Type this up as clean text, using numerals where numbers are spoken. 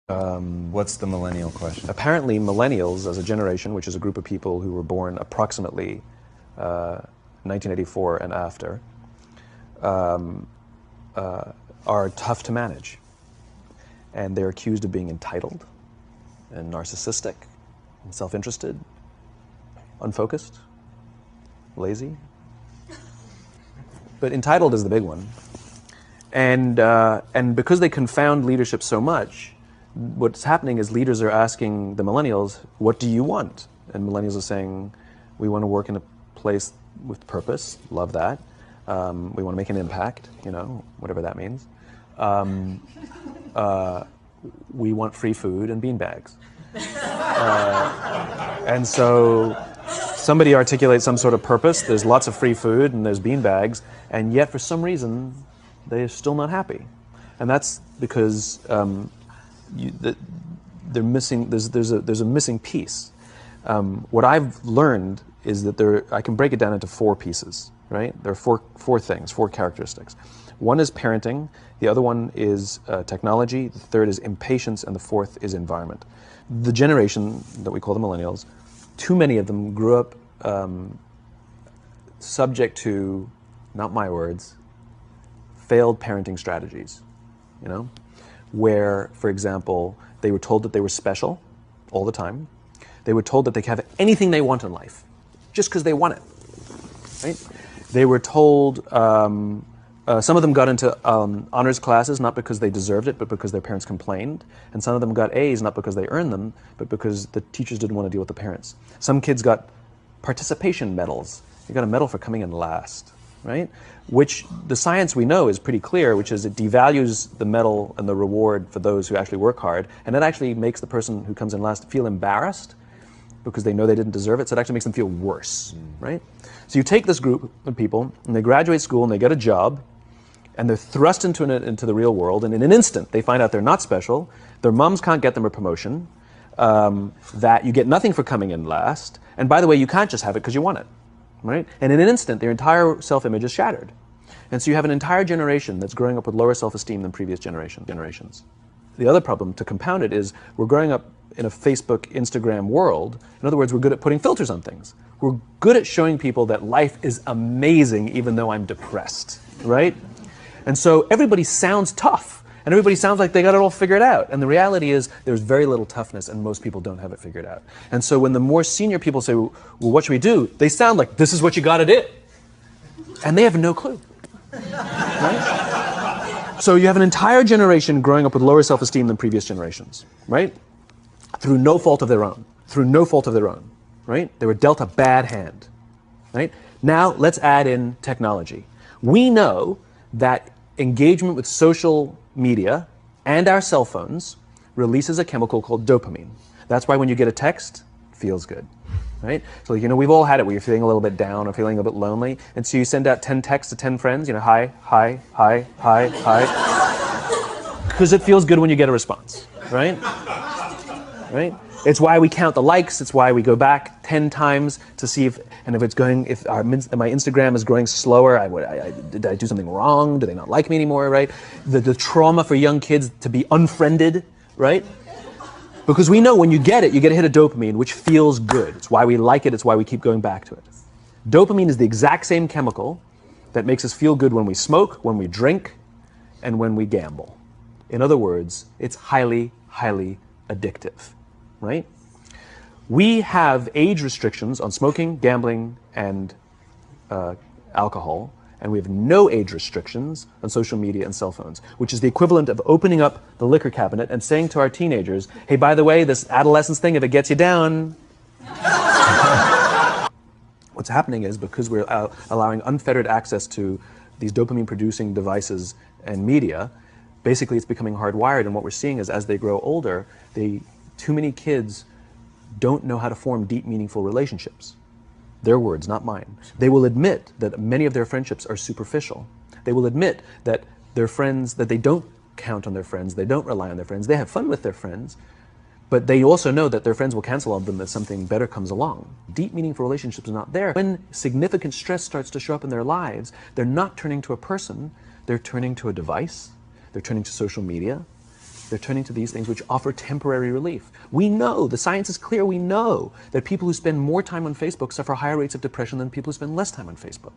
What's the millennial question? Apparently, millennials as a generation, which is a group of people who were born approximately 1984 and after, are tough to manage. And they're accused of being entitled and narcissistic and self-interested, unfocused, lazy. But entitled is the big one. And because they confound leadership so much, what's happening is leaders are asking the millennials, what do you want? And millennials are saying, we want to work in a place with purpose, love that. We want to make an impact, you know, whatever that means. We want free food and beanbags. And so somebody articulates some sort of purpose, there's lots of free food and there's beanbags, and yet for some reason, they're still not happy. And that's because they're missing, there's a missing piece. What I've learned is that I can break it down into four pieces, right? There are four things, four characteristics. One is parenting, the other one is technology, the third is impatience, and the fourth is environment. The generation that we call the millennials, too many of them grew up subject to, not my words, failed parenting strategies, you know? Where, for example, they were told that they were special all the time. They were told that they could have anything they want in life, just because they want it, right? They were told, some of them got into honors classes, not because they deserved it, but because their parents complained. And some of them got A's, not because they earned them, but because the teachers didn't want to deal with the parents. Some kids got participation medals. You got a medal for coming in last, right? Which the science we know is pretty clear, which is it devalues the medal and the reward for those who actually work hard, and it actually makes the person who comes in last feel embarrassed because they know they didn't deserve it, so it actually makes them feel worse, right? So you take this group of people, and they graduate school, and they get a job, and they're thrust into the real world, and in an instant, they find out they're not special, their moms can't get them a promotion, that you get nothing for coming in last, and by the way, you can't just have it because you want it. Right? And in an instant, their entire self-image is shattered. And so you have an entire generation that's growing up with lower self-esteem than previous generations. The other problem, to compound it, is we're growing up in a Facebook, Instagram world. In other words, we're good at putting filters on things. We're good at showing people that life is amazing even though I'm depressed, right? And so everybody sounds tough. And everybody sounds like they got it all figured out. And the reality is there's very little toughness and most people don't have it figured out. And so when the more senior people say, well, what should we do? They sound like, this is what you got to do. And they have no clue. Right? So you have an entire generation growing up with lower self-esteem than previous generations, right? Through no fault of their own. Through no fault of their own, right? They were dealt a bad hand, right? Now let's add in technology. We know that engagement with social media and our cell phones releases a chemical called dopamine. That's why when you get a text, it feels good, right? So, you know, we've all had it where you're feeling a little bit down or feeling a bit lonely, and so you send out 10 texts to 10 friends, you know, hi, hi, hi, hi, hi, because it feels good when you get a response, right? Right? It's why we count the likes, it's why we go back 10 times to see if my Instagram is growing slower, did I do something wrong? Do they not like me anymore, right? The trauma for young kids to be unfriended, right? Because we know when you get it, you get a hit of dopamine, which feels good. It's why we like it, it's why we keep going back to it. Dopamine is the exact same chemical that makes us feel good when we smoke, when we drink, and when we gamble. In other words, it's highly, highly addictive. Right? We have age restrictions on smoking, gambling, and alcohol, and we have no age restrictions on social media and cell phones, which is the equivalent of opening up the liquor cabinet and saying to our teenagers, hey, by the way, this adolescence thing, if it gets you down. What's happening is because we're allowing unfettered access to these dopamine-producing devices and media, basically it's becoming hardwired, and what we're seeing is as they grow older, too many kids don't know how to form deep, meaningful relationships. Their words, not mine. They will admit that many of their friendships are superficial. They will admit that their friends, that they don't count on their friends, they don't rely on their friends, they have fun with their friends, but they also know that their friends will cancel on them if something better comes along. Deep, meaningful relationships are not there. When significant stress starts to show up in their lives, they're not turning to a person, they're turning to a device, they're turning to social media, They're turning to these things which offer temporary relief. We know, the science is clear, we know that people who spend more time on Facebook suffer higher rates of depression than people who spend less time on Facebook.